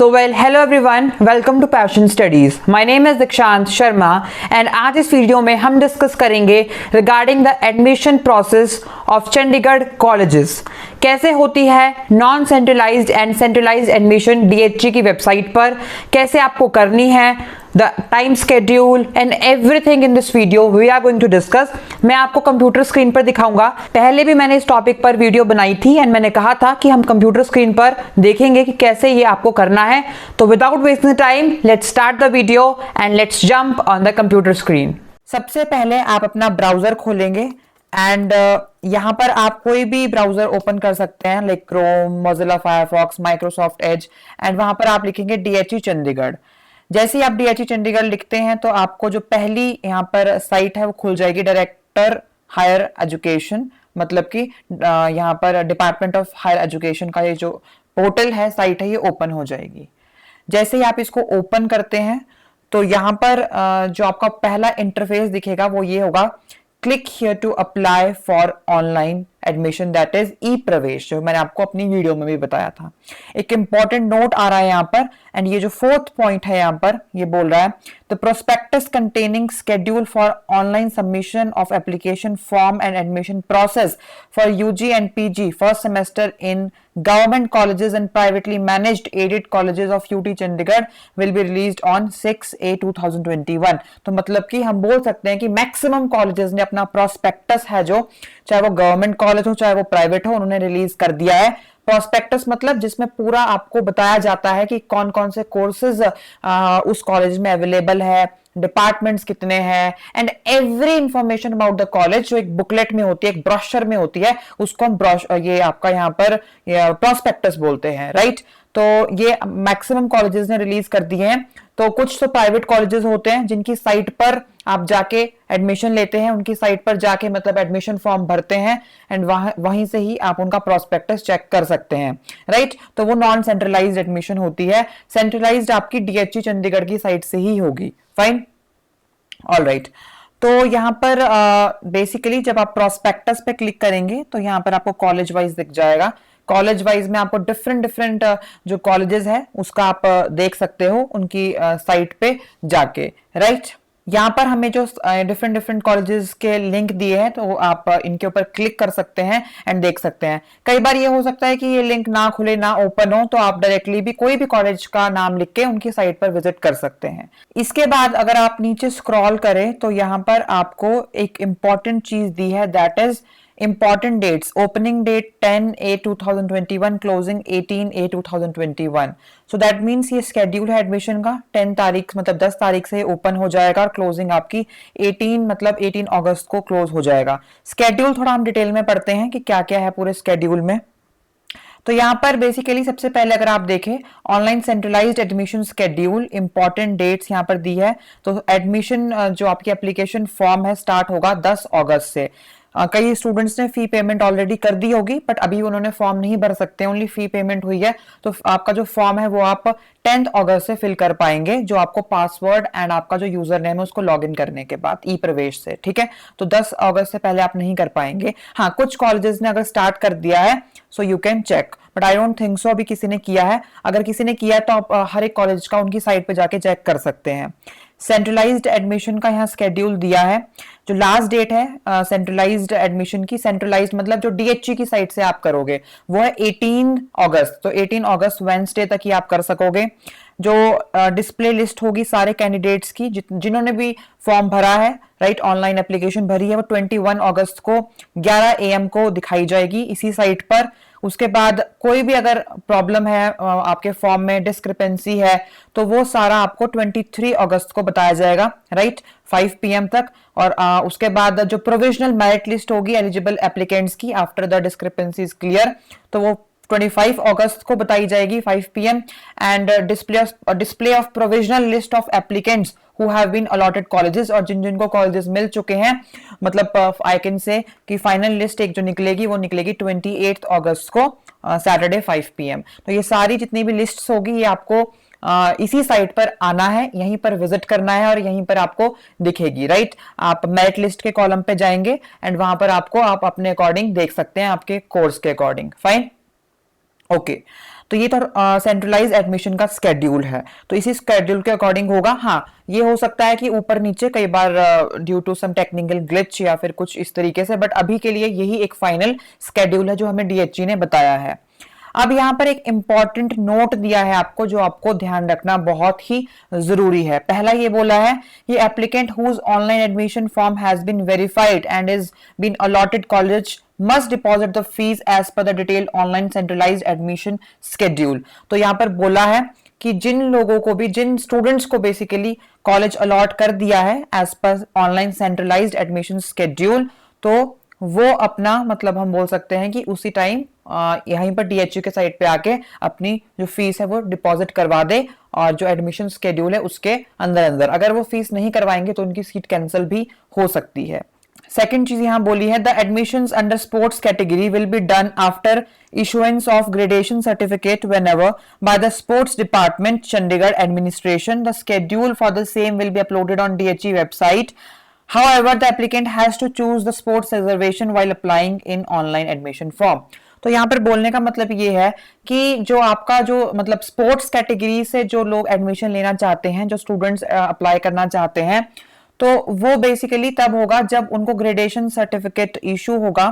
Hello everyone, welcome to Passion Studies. My name is Dikshant Sharma and आज इस video में हम discuss करेंगे regarding the admission process of Chandigarh colleges. कैसे होती है non centralised and centralised admission DHG की वेबसाइट पर, कैसे आपको करनी है, the time schedule and everything in this video we are going to discuss. मैं आपको कंप्यूटर स्क्रीन पर दिखाऊंगा। पहले भी मैंने इस टॉपिक पर वीडियो बनाई थी एंड मैंने कहा था कि हम कंप्यूटर स्क्रीन पर देखेंगे कि कैसे ये आपको करना है। तो without wasting time let's start the video and let's jump on the computer screen. सबसे पहले आप अपना ब्राउजर खोलेंगे एंड यहाँ पर आप कोई भी ब्राउजर ओपन कर सकते हैं, like Chrome, Mozilla Firefox, Microsoft Edge, and वहां पर आप लिखेंगे DHE चंडीगढ़। जैसे ही आप DHE चंडीगढ़ लिखते हैं तो आपको जो पहली यहाँ पर साइट है वो खुल जाएगी, डायरेक्टर हायर एजुकेशन, मतलब कि यहाँ पर डिपार्टमेंट ऑफ हायर एजुकेशन का ये जो पोर्टल है, साइट है, ये ओपन हो जाएगी। जैसे ही आप इसको ओपन करते हैं तो यहाँ पर जो आपका पहला इंटरफेस दिखेगा वो ये होगा, click here to apply for online admission, that is e Pravesh, जो मैंने आपको अपनी वीडियो में भी बताया था। एक इंपॉर्टेंट नोट आ रहा है यहाँ पर, एंड ये जो फोर्थ पॉइंट है यहाँ पर ये बोल रहा है, the prospectus containing schedule for online submission of application form and admission process for UG and PG first semester in government colleges and privately managed aided colleges of UT Chandigarh will be released on 6A 2021। तो मतलब कि हम बोल सकते हैं कि maximum colleges ने अपना प्रोस्पेक्टस है, जो चाहे वो गवर्नमेंट कॉलेज हो चाहे वो प्राइवेट हो, उन्होंने रिलीज कर दिया है। प्रोस्पेक्टस मतलब जिसमें पूरा आपको बताया जाता है कि कौन कौन से कोर्सेज उस कॉलेज में अवेलेबल है, डिपार्टमेंट्स कितने हैं, and every information about the college जो एक बुकलेट में होती है, एक ब्रोशर में होती है, उसको हम ये आपका यहाँ पर प्रोस्पेक्टस बोलते हैं, राइट। तो ये मैक्सिमम कॉलेजेस ने रिलीज कर दिए हैं। तो कुछ तो प्राइवेट कॉलेजेस होते हैं जिनकी साइट पर आप जाके एडमिशन लेते हैं, उनकी साइट पर जाके मतलब एडमिशन फॉर्म भरते हैं एंड वहीं से ही आप उनका प्रोस्पेक्टस चेक कर सकते हैं, राइट। तो वो नॉन सेंट्रलाइज्ड एडमिशन होती है। सेंट्रलाइज्ड आपकी DHE चंडीगढ़ की साइट से ही होगी, फाइन, ऑल राइट। तो यहाँ पर बेसिकली जब आप प्रोस्पेक्टस पे क्लिक करेंगे तो यहाँ पर आपको कॉलेज वाइज दिख जाएगा। कॉलेज वाइज में आपको डिफरेंट जो कॉलेजेस है उसका आप देख सकते हो उनकी साइट पे जाके, राइट। यहाँ पर हमें जो डिफरेंट कॉलेजेस के लिंक दिए हैं तो आप इनके ऊपर क्लिक कर सकते हैं एंड देख सकते हैं। कई बार ये हो सकता है कि ये लिंक ना खुले, ना ओपन हो, तो आप डायरेक्टली भी कोई भी कॉलेज का नाम लिख के उनकी साइट पर विजिट कर सकते हैं। इसके बाद अगर आप नीचे स्क्रॉल करें तो यहाँ पर आपको एक इंपॉर्टेंट चीज दी है, that is important dates, opening date 10A 2021, closing 18A 2021। so that means ये schedule है एडमिशन का, 10 तारीख मतलब 10 तारीख से ओपन हो जाएगा और क्लोजिंग आपकी 18 मतलब 18 अगस्त को क्लोज हो जाएगा। स्केड्यूल थोड़ा हम डिटेल में पढ़ते हैं कि क्या क्या है पूरे स्केड्यूल में। तो यहाँ पर बेसिकली सबसे पहले अगर आप देखें online centralised admission schedule, important dates यहाँ पर दी है। तो एडमिशन जो आपकी एप्लीकेशन फॉर्म है स्टार्ट होगा 10 अगस्त से। कई स्टूडेंट्स ने फी पेमेंट ऑलरेडी कर दी होगी, बट अभी उन्होंने फॉर्म नहीं भर सकते, ओनली फी पेमेंट हुई है। तो आपका जो फॉर्म है वो आप 10 अगस्त से फिल कर पाएंगे, जो आपको पासवर्ड एंड आपका जो यूजर नेम है उसको लॉगिन करने के बाद ई प्रवेश से, ठीक है। तो 10 अगस्त से पहले आप नहीं कर पाएंगे। हाँ, कुछ कॉलेजेस ने अगर स्टार्ट कर दिया है so you can check, but I don't think so अभी किसी ने किया है। अगर किसी ने किया है तो आप हर एक कॉलेज का उनकी साइट पे जाके चेक कर सकते हैं। सेंट्रलाइज्ड एडमिशन का यहाँ स्केड्यूल दिया है। जो लास्ट डेट है सेंट्रलाइज्ड एडमिशन की, सेंट्रलाइज्ड मतलब जो DHE की साइट से आप करोगे वो है 18 अगस्त। तो 18 अगस्त वेडनेसडे तक ही आप कर सकोगे। जो डिस्प्ले लिस्ट होगी सारे कैंडिडेट्स की जिन्होंने भी फॉर्म भरा है, राइट, ऑनलाइन एप्लीकेशन भरी है, वो 21 अगस्त को 11 AM को दिखाई जाएगी इसी साइट पर। उसके बाद कोई भी अगर प्रॉब्लम है आपके फॉर्म में, डिस्क्रिपेंसी है, तो वो सारा आपको 23 अगस्त को बताया जाएगा, राइट, 5 PM तक। और उसके बाद जो प्रोविजनल मेरिट लिस्ट होगी एलिजिबल एप्लीकेंट्स की after the discrepancy is clear, तो वो 25 अगस्त को बताई जाएगी 5 PM। And display of provisional list of applicants who have been allotted colleges, और जिन जिनको कॉलेजेस मिल चुके हैं, मतलब आई कैन से कि फाइनल लिस्ट एक जो निकलेगी वो निकलेगी 28 अगस्त को सैटरडे 5 PM। तो ये सारी जितनी भी लिस्ट्स होगी ये आपको इसी साइट पर आना है, यहीं पर विजिट करना है और यहीं पर आपको दिखेगी, राइट। आप मेरिट लिस्ट के कॉलम पे जाएंगे एंड वहां पर आपको आप अपने अकॉर्डिंग देख सकते हैं, आपके कोर्स के अकॉर्डिंग, फाइन, ओके। तो ये तो सेंट्रलाइज एडमिशन का स्केड्यूल है, तो इसी स्केड्यूल के अकॉर्डिंग होगा। हाँ, ये हो सकता है कि ऊपर नीचे कई बार due to some technical glitch या फिर कुछ इस तरीके से, बट अभी के लिए यही एक फाइनल स्केड्यूल है जो हमें डीएचई ने बताया है। अब यहाँ पर एक इंपॉर्टेंट नोट दिया है आपको, जो आपको ध्यान रखना बहुत ही जरूरी है। पहला ये बोला है, ये applicant whose online admission form has been verified and is been allotted college must deposit the fees as per the detailed online centralised admission schedule. तो यहाँ पर बोला है कि जिन लोगों को भी, जिन स्टूडेंट्स को बेसिकली कॉलेज अलॉट कर दिया है as per online centralised admission schedule, तो वो अपना मतलब हम बोल सकते हैं कि उसी टाइम यहीं पर डीएचयू के साइट पे आके अपनी जो फीस है वो डिपॉजिट करवा दे, और जो एडमिशन स्केड्यूल है उसके अंदर अंदर अगर वो फीस नहीं करवाएंगे तो उनकी सीट कैंसिल भी हो सकती है। सेकेंड चीज यहां बोली है, the admissions under sports category will be done after issuance of gradation certificate whenever by the sports department Chandigarh administration. The schedule for the same will be uploaded on DHE website. However, the applicant has to choose the sports reservation while applying in online admission form. तो यहाँ पर बोलने का मतलब ये है कि जो आपका जो मतलब स्पोर्ट्स कैटेगरी से जो लोग एडमिशन लेना चाहते हैं, जो स्टूडेंट्स अप्लाई करना चाहते हैं, तो वो बेसिकली तब होगा जब उनको ग्रेडेशन सर्टिफिकेट इशू होगा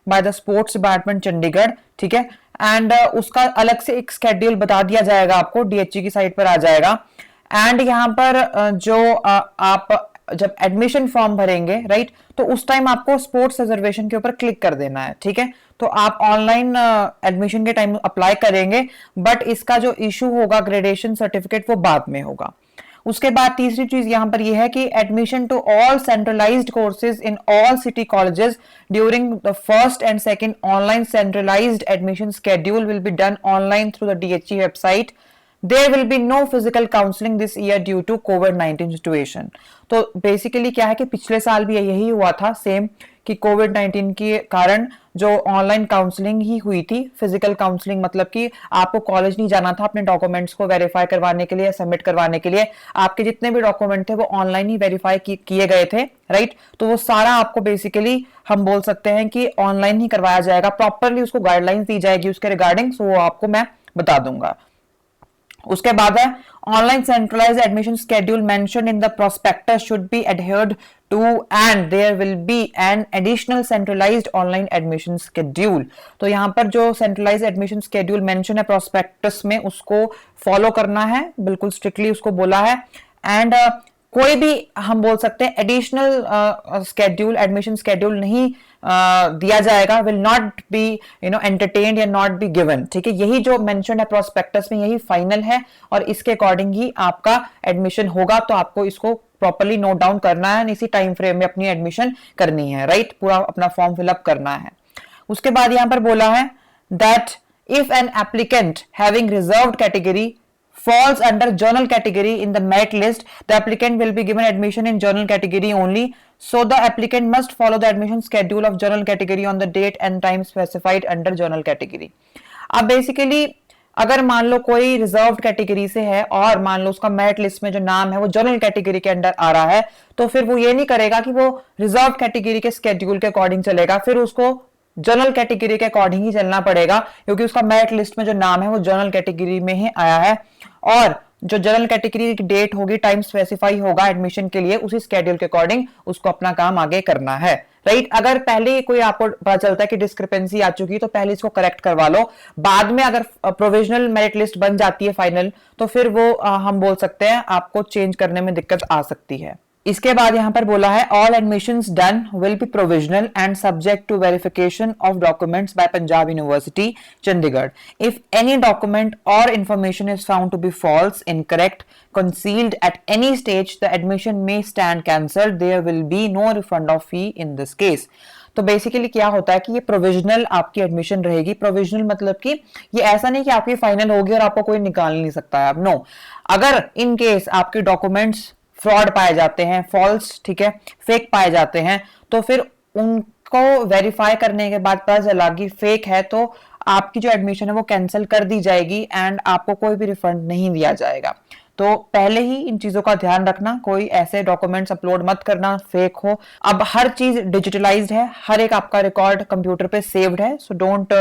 by the sports department Chandigarh, ठीक है। एंड उसका अलग से एक स्केड्यूल बता दिया जाएगा आपको, डीएचई की साइट पर आ जाएगा। एंड यहाँ पर जो आप जब एडमिशन फॉर्म भरेंगे, राइट, तो उस टाइम आपको स्पोर्ट्स रिजर्वेशन के ऊपर क्लिक कर देना है, ठीक है। तो आप ऑनलाइन एडमिशन के टाइम अप्लाई करेंगे, बट इसका जो इशू होगा ग्रेडेशन सर्टिफिकेट वो बाद में होगा। उसके बाद तीसरी चीज यहां पर यह है कि admission to all centralised courses in all city colleges during the first and second online centralised admission schedule will be done online through the DHE website. There will be no physical counseling this year due to COVID-19 situation. तो basically क्या है कि पिछले साल भी यही हुआ था सेम, कि कोविड-19 के कारण जो ऑनलाइन काउंसलिंग ही हुई थी। फिजिकल काउंसलिंग मतलब कि आपको कॉलेज नहीं जाना था अपने डॉक्यूमेंट्स को वेरीफाई करवाने के लिए, सबमिट करवाने के लिए। आपके जितने भी डॉक्यूमेंट थे वो ऑनलाइन ही वेरीफाई किए गए थे, राइट। तो वो सारा आपको बेसिकली हम बोल सकते हैं कि ऑनलाइन ही करवाया जाएगा, प्रॉपरली उसको गाइडलाइंस दी जाएगी उसके रिगार्डिंग, सो वो आपको मैं बता दूंगा। उसके बाद है online centralised admission schedule mentioned in the prospectus should be adhered to and there will be an additional centralised online admission schedule. तो यहां पर जो सेंट्रलाइज्ड एडमिशन स्केड्यूल मेंशन है प्रोस्पेक्टस में, उसको फॉलो करना है, बिल्कुल स्ट्रिक्टली उसको बोला है। एंड कोई भी हम बोल सकते हैं एडिशनल स्केड्यूल, एडमिशन स्केड्यूल नहीं दिया जाएगा, विल नॉट बी एंटरटेन्ड या नॉट बी गिवन, ठीक है। यही जो मेंशन है प्रोस्पेक्टस में यही फाइनल है, और इसके अकॉर्डिंग ही आपका एडमिशन होगा। तो आपको इसको प्रॉपर्ली नोट डाउन करना है, इसी टाइम फ्रेम में अपनी एडमिशन करनी है, राइट, पूरा अपना फॉर्म फिलअप करना है। उसके बाद यहां पर बोला है that if an applicant having reserved category falls under general category in the merit list, the applicant will be given admission in general category only. So the applicant must follow the admission schedule of general category on the date and time specified under general category. अब basically अगर मान लो कोई reserved category से है और मान लो उसका merit list में जो नाम है वो जनरल कैटेगरी के अंडर आ रहा है, तो फिर वो ये नहीं करेगा कि वो रिजर्व्ड कैटेगरी के स्केड्यूल के अकॉर्डिंग चलेगा, फिर उसको जनरल कैटेगरी के अकॉर्डिंग ही चलना पड़ेगा, क्योंकि उसका मेरिट लिस्ट में जो नाम है वो जनरल कैटेगरी में ही आया है, और जो जनरल कैटेगरी की डेट होगी, टाइम स्पेसिफाई होगा एडमिशन के लिए, उसी स्केड्यूल के अकॉर्डिंग उसको अपना काम आगे करना है, राइट। अगर पहले कोई आपको पता चलता है कि डिस्क्रिपेंसी आ चुकी है तो पहले इसको करेक्ट करवा लो, बाद में अगर प्रोविजनल मेरिट लिस्ट बन जाती है फाइनल, तो फिर वो हम बोल सकते हैं आपको चेंज करने में दिक्कत आ सकती है। इसके बाद यहां पर बोला है all admissions done will be provisional and subject to verification of documents by Punjab University Chandigarh. If any document or information is found to be false, incorrect, concealed at any stage, the admission may stand cancelled. There will be no refund of fee in this case. तो basically क्या होता है कि ये provisional आपकी admission रहेगी। Provisional मतलब कि ये ऐसा नहीं कि आपकी फाइनल होगी और आपको कोई निकाल नहीं सकता है, अब नो। अगर इन केस आपके डॉक्यूमेंट्स फ्रॉड पाए जाते हैं, फॉल्स, ठीक है, फेक पाए जाते हैं, तो फिर उनको वेरीफाई करने के बाद पता चला कि फेक है, तो आपकी जो एडमिशन है वो कैंसिल कर दी जाएगी एंड आपको कोई भी रिफंड नहीं दिया जाएगा। तो पहले ही इन चीजों का ध्यान रखना, कोई ऐसे डॉक्यूमेंट्स अपलोड मत करना फेक हो। अब हर चीज डिजिटलाइज्ड है, हर एक आपका रिकॉर्ड कंप्यूटर पे सेव्ड है, so don't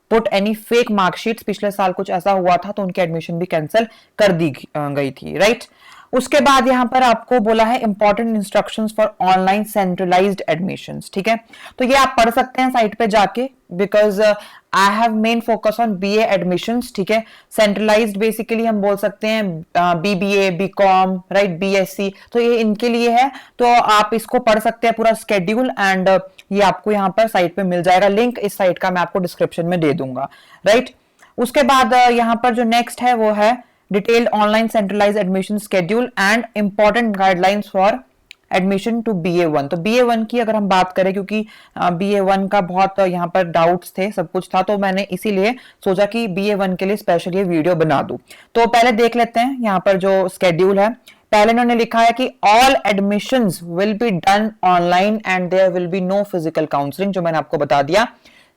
put any fake marksheets. पिछले साल कुछ ऐसा हुआ था तो उनकी एडमिशन भी कैंसिल कर दी गई थी, राइट। उसके बाद यहां पर आपको बोला है important instructions for online centralised admissions, ठीक है। तो ये आप पढ़ सकते हैं साइट पे जाके, because I have main focus on BA admissions, ठीक है। सेंट्रलाइज्ड बेसिकली हम बोल सकते हैं बीबीए, बीकॉम, राइट, बीएससी, तो ये इनके लिए है। तो आप इसको पढ़ सकते हैं पूरा स्केड्यूल, एंड ये आपको यहाँ पर साइट पे मिल जाएगा। लिंक इस साइट का मैं आपको डिस्क्रिप्शन में दे दूंगा, राइट। उसके बाद यहाँ पर जो नेक्स्ट है वो है detailed online centralised admission schedule and important guidelines for admission to BA1। तो BA1 की अगर हम बात करें, क्योंकि BA1 का बहुत यहाँ पर डाउट्स थे, सब कुछ था, तो मैंने इसीलिए सोचा कि BA1 के लिए स्पेशल ये वीडियो बना दूं। तो पहले देख लेते हैं यहाँ पर जो स्केड्यूल है। पहले इन्होंने लिखा है कि all admissions will be done online and there will be no physical counselling, जो मैंने आपको बता दिया।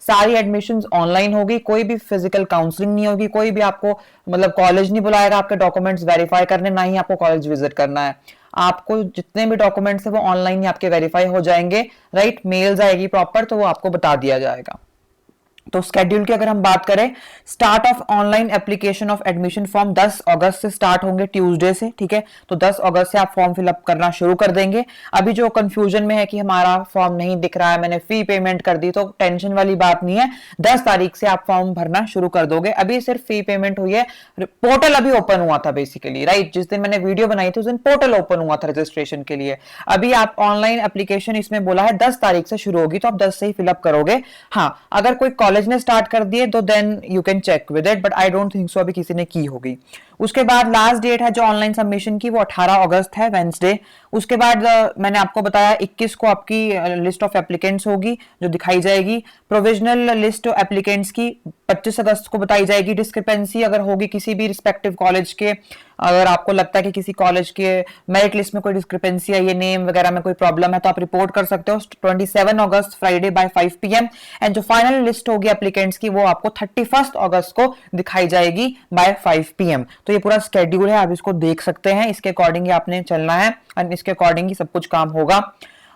सारी एडमिशंस ऑनलाइन होगी, कोई भी फिजिकल काउंसलिंग नहीं होगी, कोई भी आपको मतलब कॉलेज नहीं बुलाएगा आपके डॉक्यूमेंट्स वेरीफाई करने, ना ही आपको कॉलेज विजिट करना है। आपको जितने भी डॉक्यूमेंट्स है वो ऑनलाइन ही आपके वेरीफाई हो जाएंगे, राइट। मेल्स आएगी प्रॉपर, तो वो आपको बता दिया जाएगा। तो स्केड्यूल की अगर हम बात करें, start of online application of admission form 10 अगस्त से स्टार्ट होंगे, ट्यूसडे से, ठीक है। तो 10 अगस्त से आप फॉर्म फिलअप करना शुरू कर देंगे। अभी जो कंफ्यूजन में है कि हमारा फॉर्म नहीं दिख रहा है, मैंने फी पेमेंट कर दी, तो टेंशन वाली बात नहीं है। 10 तारीख से आप फॉर्म भरना शुरू कर दोगे। अभी सिर्फ फी पेमेंट हुई है, पोर्टल अभी ओपन हुआ था बेसिकली, राइट। जिस दिन मैंने वीडियो बनाई थी उस दिन पोर्टल ओपन हुआ था रजिस्ट्रेशन के लिए। अभी आप ऑनलाइन एप्लीकेशन इसमें बोला है 10 तारीख से शुरू होगी, तो आप 10 से ही फिलअप करोगे। हाँ, अगर कोई कॉलेज ने स्टार्ट कर दिए तो then you can check with it, but I don't think so अभी किसी ने की होगी। उसके बाद लास्ट डेट है जो ऑनलाइन सबमिशन की, वो 18 अगस्त है, वेंसडे। उसके बाद मैंने आपको बताया 21 को आपकी लिस्ट ऑफ एप्लीकेंट्स होगी जो दिखाई जाएगी। प्रोविजनल लिस्ट एप्लीकेंट्स की 25 अगस्त को बताई जाएगी। डिस्क्रिपेंसी अगर होगी किसी भी रिस्पेक्टिव कॉलेज के, अगर आपको लगता है कि किसी कॉलेज के मेरिट लिस्ट में कोई डिस्क्रिपेंसी है, ये नेम वगैरह में कोई प्रॉब्लम है, तो आप रिपोर्ट कर सकते हो 27 अगस्त फ्राइडे बाय 5 PM। एंड जो फाइनल लिस्ट होगी एप्लीकेंट्स की वो आपको 31 अगस्त को दिखाई जाएगी बाय 5 PM। तो ये पूरा स्केड्यूल है, आप इसको देख सकते हैं, इसके अकॉर्डिंग ही आपने चलना है और इसके अकॉर्डिंग ही सब कुछ काम होगा।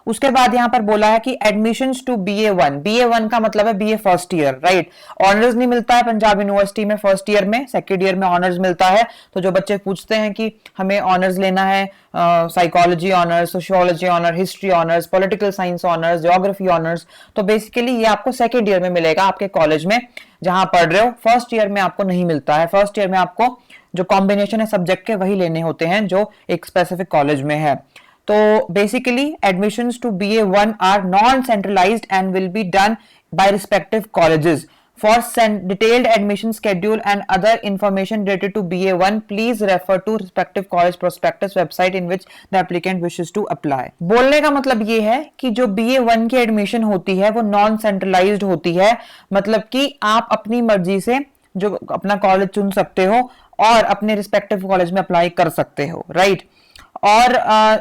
उसके बाद यहां पर बोला है कि एडमिशंस टू BA1 का मतलब है BA first year, right. Honours नहीं मिलता है पंजाब यूनिवर्सिटी में फर्स्ट ईयर में, सेकेंड ईयर में ऑनर्स मिलता है। तो जो बच्चे पूछते हैं कि हमें ऑनर्स लेना है, psychology honours, sociology honour, history honours, political science honours, geography honours, तो बेसिकली ये आपको सेकेंड ईयर में मिलेगा आपके कॉलेज में जहां पढ़ रहे हो। फर्स्ट ईयर में आपको नहीं मिलता है। फर्स्ट ईयर में आपको जो कॉम्बिनेशन है सब्जेक्ट के वही लेने होते हैं जो एक स्पेसिफिक कॉलेज में है। तो basically admissions to BA1 are non centralised and will be done by respective colleges. For detailed admission schedule and other information related to BA1, please refer to respective college prospectus website in which the applicant wishes to apply. बोलने का मतलब ये है कि जो BA1 की admission होती है वो नॉन सेंट्रलाइज्ड होती है, मतलब कि आप अपनी मर्जी से जो अपना कॉलेज चुन सकते हो और अपने रिस्पेक्टिव कॉलेज में अप्लाई कर सकते हो, राइट। और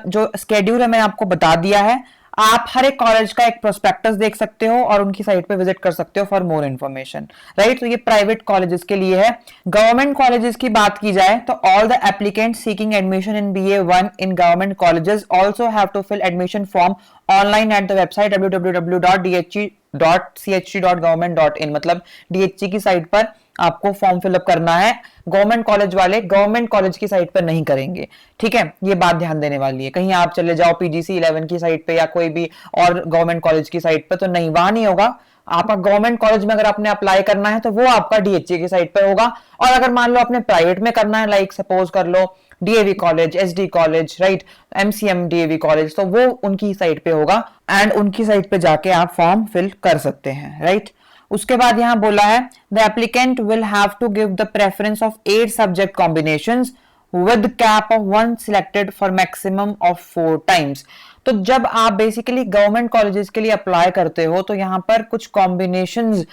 जो स्केड्यूल है मैंने आपको बता दिया है। आप हर एक कॉलेज का एक प्रोस्पेक्टस देख सकते हो और उनकी साइट पे विजिट कर सकते हो फॉर मोर इन्फॉर्मेशन, राइट। तो ये प्राइवेट कॉलेजेस के लिए है। गवर्नमेंट कॉलेजेस की बात की जाए तो all the applicants seeking admission in BA1 in government colleges also have to fill admission form online at the website www.dhc.government.in। मतलब DHC की साइट पर आपको फॉर्म फिलअप करना है। गवर्नमेंट कॉलेज वाले गवर्नमेंट कॉलेज की साइट पर नहीं करेंगे, ठीक है। ये बात ध्यान देने वाली है। कहीं आप चले जाओ PGC 11 की साइट पे या कोई भी और गवर्नमेंट कॉलेज की साइट पे, तो नहीं, वहां नहीं होगा। आपका गवर्नमेंट कॉलेज में अगर आपने अप्लाई करना है तो वो आपका DHC की साइट पे होगा। और अगर मान लो आपने प्राइवेट में करना है, लाइक सपोज कर लो DAV college, SD college, right, MCM DAV college, तो वो उनकी साइट पे होगा एंड उनकी साइट पे जाके आप फॉर्म फिल कर सकते हैं, राइट। उसके बाद यहां बोला है the applicant will have to give the preference of 8 subject combinations with cap of 1 selected for maximum of 4 times। तो जब आप बेसिकली गवर्नमेंट कॉलेजेस के लिए अप्लाई करते हो तो यहाँ पर कुछ कॉम्बिनेशंस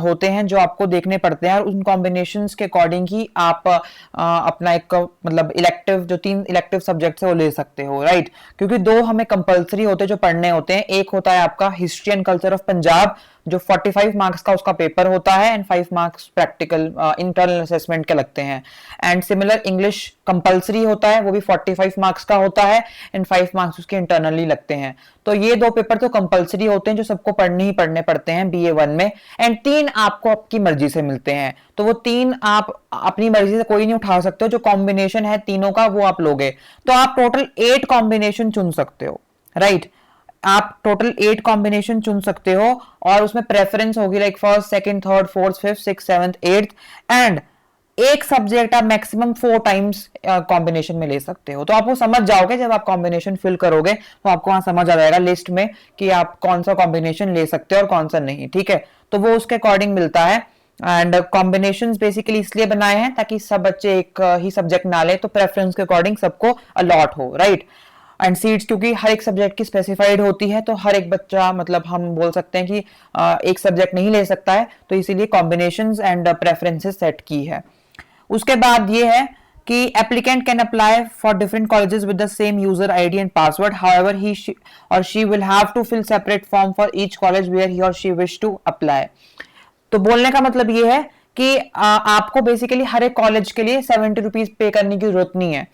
होते हैं जो आपको देखने पड़ते हैं, और उन कॉम्बिनेशंस के अकॉर्डिंग ही आप अपना एक मतलब इलेक्टिव जो 3 इलेक्टिव सब्जेक्ट्स है वो ले सकते हो, राइट। क्योंकि 2 हमें कंपलसरी होते हैं जो पढ़ने होते हैं। एक होता है आपका history and culture of Punjab जो 45 मार्क्स का उसका पेपर होता है and 5 marks practical internal assessment के लगते हैं। एंड सिमिलर इंग्लिश कंपलसरी होता है, वो भी 45 मार्क्स का होता है एंड 5 मार्क्स उसके इंटरनली लगते हैं। तो ये 2 पेपर तो कंपलसरी होते हैं जो सबको पढ़ने ही पढ़ने पड़ते हैं BA1 में, एंड 3 आपको आपकी मर्जी से मिलते हैं। तो वो 3 आप अपनी मर्जी से कोई नहीं उठा सकते हो, जो कॉम्बिनेशन है तीनों का वो आप लोगे। तो आप टोटल 8 कॉम्बिनेशन चुन सकते हो, राइट। आप टोटल 8 कॉम्बिनेशन चुन सकते हो और उसमें प्रेफरेंस होगी like first, second, third, fourth, fifth, six, seventh, eighth, and एक सब्जेक्ट आप मैक्सिमम 4 टाइम्स कॉम्बिनेशन में ले सकते हो। तो आप वो समझ जाओगे जब आप कॉम्बिनेशन फिल करोगे, तो आपको वहां समझ आ जाएगा लिस्ट में कि आप कौन सा कॉम्बिनेशन ले सकते हो और कौन सा नहीं, ठीक है। तो वो उसके अकॉर्डिंग मिलता है। एंड कॉम्बिनेशंस बेसिकली इसलिए बनाए हैं ताकि सब बच्चे एक ही सब्जेक्ट ना ले, तो प्रेफरेंस के अकॉर्डिंग सबको अलॉट हो, राइट। एंड सीट्स क्योंकि हर एक सब्जेक्ट की स्पेसिफाइड होती है, तो हर एक बच्चा मतलब हम बोल सकते हैं कि एक सब्जेक्ट नहीं ले सकता है, तो इसीलिए कॉम्बिनेशंस एंड प्रेफरेंसेस सेट की है। उसके बाद ये है कि applicant can apply for different colleges with the same user ID and password, however he or she will have to fill separate form for each college where he or she wish to apply. तो बोलने का मतलब ये है कि आपको basically हर एक college के लिए 70 रुपीज पे करने की जरूरत नहीं है।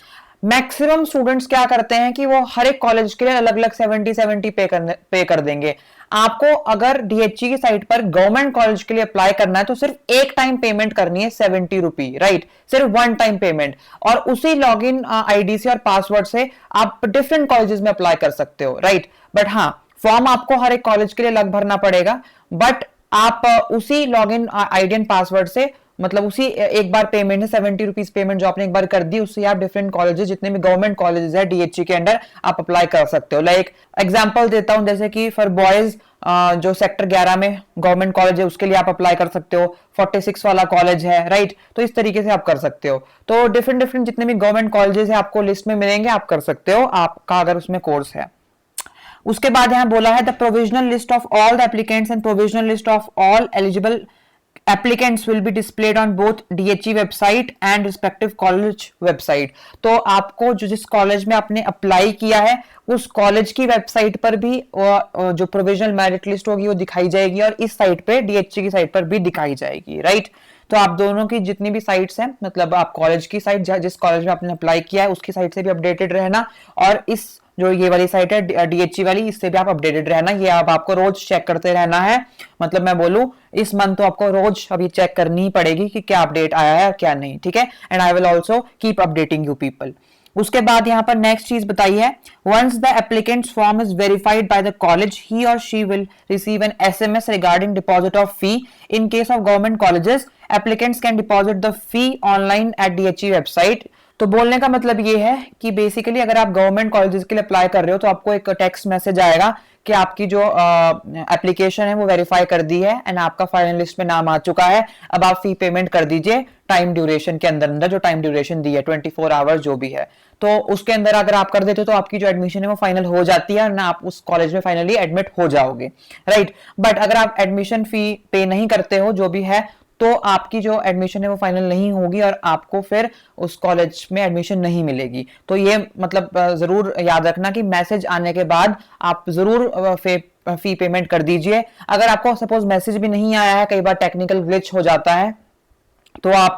मैक्सिमम स्टूडेंट्स क्या करते हैं कि वो हर एक कॉलेज के लिए अलग अलग 70 पे कर देंगे। आपको अगर DHE की साइट पर गवर्नमेंट कॉलेज के लिए अप्लाई करना है तो सिर्फ एक टाइम पेमेंट करनी है 70 रुपी, राइट। सिर्फ 1 टाइम पेमेंट, और उसी लॉगिन आईडी से और पासवर्ड से आप डिफरेंट कॉलेजेस में अप्लाई कर सकते हो, राइट। बट हाँ, फॉर्म आपको हर एक कॉलेज के लिए अलग भरना पड़ेगा, बट आप उसी लॉगिन आईडी एंड पासवर्ड से मतलब उसी एक बार पेमेंट है 70 रुपीज पेमेंट जो आपने एक बार कर दी, उससे आप डिफरेंट कॉलेजेस जितने भी गवर्नमेंट कॉलेजेस है DHE के अंडर आप अप्लाई कर सकते हो। लाइक एग्जांपल देता हूं, जैसे कि फॉर बॉयज जो सेक्टर 11 में गवर्नमेंट कॉलेज है उसके लिए आप अप्लाई कर सकते हो, 46 वाला कॉलेज है, राइट। तो इस तरीके से आप कर सकते हो। तो डिफरेंट डिफरेंट जितने भी गवर्नमेंट कॉलेजेस है आपको लिस्ट में मिलेंगे, आप कर सकते हो आपका अगर उसमें कोर्स है। उसके बाद यहां बोला है the provisional list of all the applicants and provisional list of all eligible applicants will be displayed on both DHE website and respective college website। तो आपको जो जिस कॉलेज में आपने अप्लाई किया है उस कॉलेज की वेबसाइट पर भी जो प्रोविजनल मेरिट लिस्ट होगी वो दिखाई जाएगी, और इस साइट पे DHE की साइट पर भी दिखाई जाएगी, राइट। तो आप दोनों की जितनी भी साइट्स हैं, मतलब आप कॉलेज की साइट जिस कॉलेज में आपने अप्लाई किया है उसकी साइट से भी अपडेटेड रहना, और इस जो ये वाली साइट है DHE वाली, इससे भी आप अपडेटेड रहना। ये अब आपको रोज चेक करते रहना है। मतलब मैं बोलूं इस मंथ तो आपको रोज अभी चेक करनी ही पड़ेगी कि क्या अपडेट आया है और क्या नहीं, ठीक है। And I will also keep updating you people. उसके बाद यहाँ पर नेक्स्ट चीज बताई है, once the applicant's form is verified by the college he or she will receive an SMS regarding deposit of fee. In case of government colleges applicants can deposit the fee online at DHE website. तो बोलने का मतलब ये है कि basically अगर आप government colleges के लिए अप्लाई कर रहे हो तो आपको एक टेक्स्ट मैसेज आएगा कि आपकी जो एप्लीकेशन है वो वेरीफाई कर दी है एंड आपका फाइनल लिस्ट में नाम आ चुका है। अब आप फी पेमेंट कर दीजिए टाइम ड्यूरेशन के अंदर अंदर, जो टाइम ड्यूरेशन दी है 24 आवर्स जो भी है, तो उसके अंदर अगर आप कर देते हो तो आपकी जो एडमिशन है वो फाइनल हो जाती है ना, आप उस कॉलेज में फाइनली एडमिट हो जाओगे, राइट। बट अगर आप एडमिशन फी पे नहीं करते हो जो भी है, तो आपकी जो एडमिशन है वो फाइनल नहीं होगी और आपको फिर उस कॉलेज में एडमिशन नहीं मिलेगी। तो ये मतलब जरूर याद रखना कि मैसेज आने के बाद आप जरूर फी पेमेंट कर दीजिए। अगर आपको सपोज मैसेज भी नहीं आया है, कई बार टेक्निकल ग्लिच हो जाता है, तो आप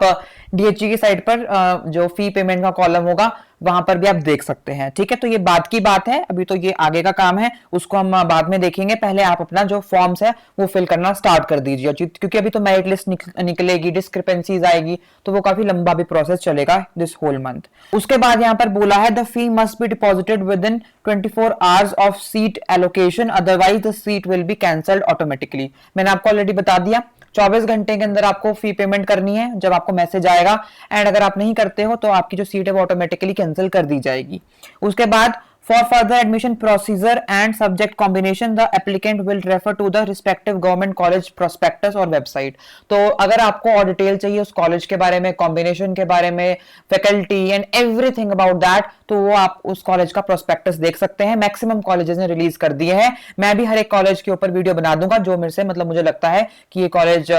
DHE की साइट पर जो फी पेमेंट का कॉलम होगा वहां पर भी आप देख सकते हैं, ठीक है। तो ये बात की बात है, अभी तो ये आगे का काम है, उसको हम बाद में देखेंगे। पहले आप अपना जो फॉर्म्स है वो फिल करना स्टार्ट कर दीजिए, क्योंकि अभी तो मेरिट लिस्ट निकलेगी, डिस्क्रिपेंसीज आएगी, तो वो काफी लंबा भी प्रोसेस चलेगा दिस होल मंथ। उसके बाद यहाँ पर बोला है the fee must be deposited with in 24 hours of seat allocation, otherwise the seat will be cancelled automatically. मैंने आपको ऑलरेडी बता दिया 24 घंटे के अंदर आपको फी पेमेंट करनी है जब आपको मैसेज आएगा, एंड अगर आप नहीं करते हो तो आपकी जो सीट है वो ऑटोमेटिकली कैंसिल कर दी जाएगी। उसके बाद For further admission procedure and subject combination, the applicant will refer to the respective government college prospectus और website. तो अगर आपको और डिटेल चाहिए उस कॉलेज के बारे में, कॉम्बिनेशन के बारे में, faculty and everything about that, तो वो आप उस कॉलेज का प्रोस्पेक्टस देख सकते हैं. मैक्सिमम कॉलेजेस ने रिलीज कर दिए हैं. मैं भी हर एक कॉलेज के ऊपर वीडियो बना दूंगा जो मेरे से मतलब मुझे लगता है कि ये कॉलेज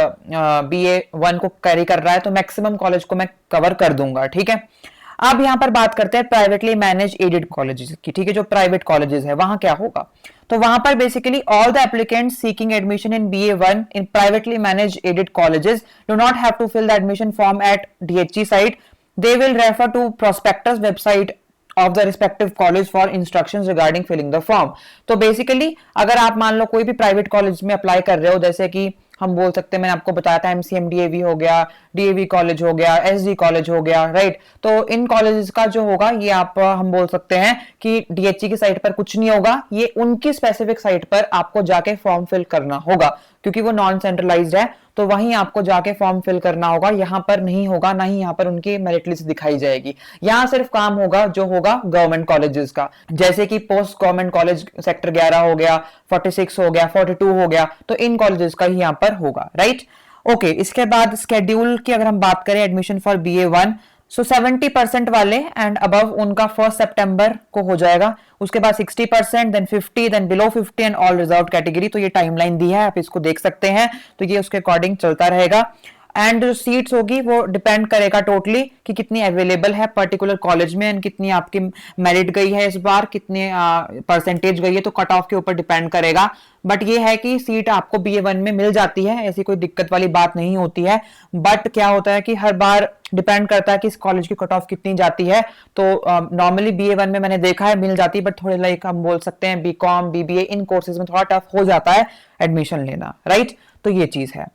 BA1 को कैरी कर रहा है, तो मैक्सिमम कॉलेज को मैं कवर कर दूंगा. ठीक है, अब यहां पर बात करते हैं प्राइवेटली मैनेज एडेड कॉलेजेस की. ठीक है, जो प्राइवेट कॉलेजेस है वहां क्या होगा, तो वहां पर basically all the applicants seeking admission in BA1 in privately managed aided colleges do not have to fill the admission form at DHE site. They will refer to prospectus website of the respective college for instructions regarding filling the form. तो basically अगर आप मान लो कोई भी private college में apply कर रहे हो, जैसे कि हम बोल सकते हैं, मैंने आपको बताया था MCM DAV हो गया, DAV कॉलेज हो गया, SD कॉलेज हो गया, राइट. तो इन कॉलेजेस का जो होगा ये आप हम बोल सकते हैं कि DHE की साइट पर कुछ नहीं होगा, ये उनकी स्पेसिफिक साइट पर आपको जाके फॉर्म फिल करना होगा, क्योंकि वो नॉन सेंट्रलाइज्ड है, तो वहीं आपको जाके फॉर्म फिल करना होगा. यहां पर नहीं होगा, ना ही यहां पर उनकी मेरिट लिस्ट दिखाई जाएगी. यहां सिर्फ काम होगा जो होगा गवर्नमेंट कॉलेजेस का, जैसे कि पोस्ट गवर्नमेंट कॉलेज सेक्टर 11 हो गया, 46 हो गया, 42 हो गया, तो इन कॉलेजेस का ही यहां पर होगा, राइट. ओके, इसके बाद स्केड्यूल की अगर हम बात करें एडमिशन फॉर BA1, सो 70% वाले एंड अबव उनका 1 सितंबर को हो जाएगा. उसके बाद 60%, then 50, then below 50 and all reserve category. तो ये टाइमलाइन दी है, आप इसको देख सकते हैं. तो ये उसके अकॉर्डिंग चलता रहेगा. एंड जो सीट्स होगी वो डिपेंड करेगा टोटली कि कितनी अवेलेबल है पर्टिकुलर कॉलेज में एंड कितनी आपकी मेरिट गई है इस बार, कितने परसेंटेज गई है, तो कट ऑफ के ऊपर डिपेंड करेगा. बट ये है कि सीट आपको BA1 में मिल जाती है, ऐसी कोई दिक्कत वाली बात नहीं होती है. बट क्या होता है कि हर बार डिपेंड करता है कि इस कॉलेज की कट ऑफ कितनी जाती है. तो नॉर्मली BA1 में मैंने देखा है मिल जाती है, बट थोड़े लाइक हम बोल सकते हैं BCom BBA इन कोर्सेज में थोड़ा टफ हो जाता है एडमिशन लेना, राइट. तो ये चीज है.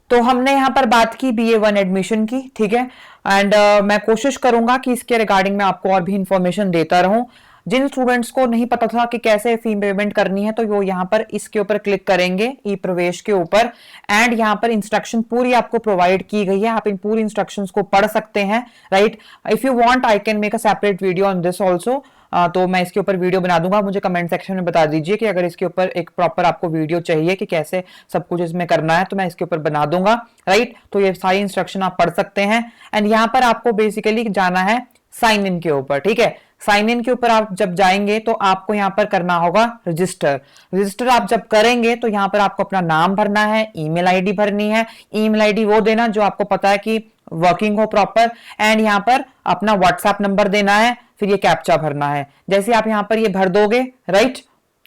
तो हमने यहाँ पर बात की BA1 एडमिशन की, ठीक है. एंड मैं कोशिश करूंगा कि इसके रिगार्डिंग मैं आपको और भी इंफॉर्मेशन देता रहूं. जिन स्टूडेंट्स को नहीं पता था कि कैसे फी पेमेंट करनी है, तो वो यहाँ पर इसके ऊपर क्लिक करेंगे, ई प्रवेश के ऊपर, एंड यहाँ पर इंस्ट्रक्शन पूरी आपको प्रोवाइड की गई है. आप इन पूरी इंस्ट्रक्शंस को पढ़ सकते हैं, right. If you want I can make a separate video on this also. तो मैं इसके ऊपर वीडियो बना दूंगा. मुझे कमेंट सेक्शन में बता दीजिए कि अगर इसके ऊपर एक प्रॉपर आपको वीडियो चाहिए कि कैसे सब कुछ इसमें करना है, तो मैं इसके ऊपर बना दूंगा, राइट. तो ये सारी इंस्ट्रक्शन आप पढ़ सकते हैं. एंड यहाँ पर आपको बेसिकली जाना है साइन इन के ऊपर, ठीक है. साइन इन के ऊपर आप जब जाएंगे तो आपको यहाँ पर करना होगा रजिस्टर. रजिस्टर आप जब करेंगे तो यहाँ पर आपको अपना नाम भरना है, ईमेल आईडी भरनी है. ईमेल आईडी वो देना जो आपको पता है कि वर्किंग हो प्रॉपर, एंड यहाँ पर अपना व्हाट्सएप नंबर देना है. फिर ये कैप्चा भरना है. जैसे आप यहाँ पर ये भर दोगे, राइट,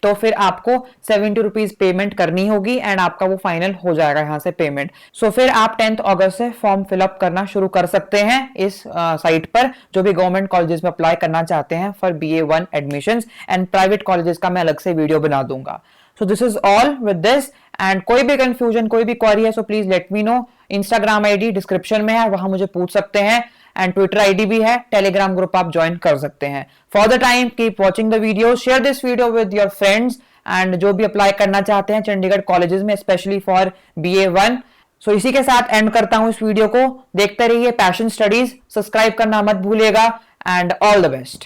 तो फिर आपको 70 रुपीज पेमेंट करनी होगी एंड आपका वो फाइनल हो जाएगा यहाँ से पेमेंट. सो फिर आप 10 अगस्त से फॉर्म फिलअप करना शुरू कर सकते हैं इस साइट पर, जो भी गवर्नमेंट कॉलेजेस में अप्लाई करना चाहते हैं for BA1 admissions. And private colleges का मैं अलग से वीडियो बना दूंगा. So this is all with this. And कोई भी कंफ्यूजन, कोई भी क्वेरी है, so please let me know. Instagram ID description में है, वहां मुझे पूछ सकते हैं. एंड ट्विटर आईडी भी है, टेलीग्राम ग्रुप आप ज्वाइन कर सकते हैं. For the time keep watching the video, share this video with your friends and जो भी अप्लाई करना चाहते हैं चंडीगढ़ कॉलेजेस में स्पेशली फॉर BA1. सो इसी के साथ एंड करता हूं इस वीडियो को. देखते रहिए पैशन स्टडीज, सब्सक्राइब करना मत भूलिएगा एंड ऑल द बेस्ट.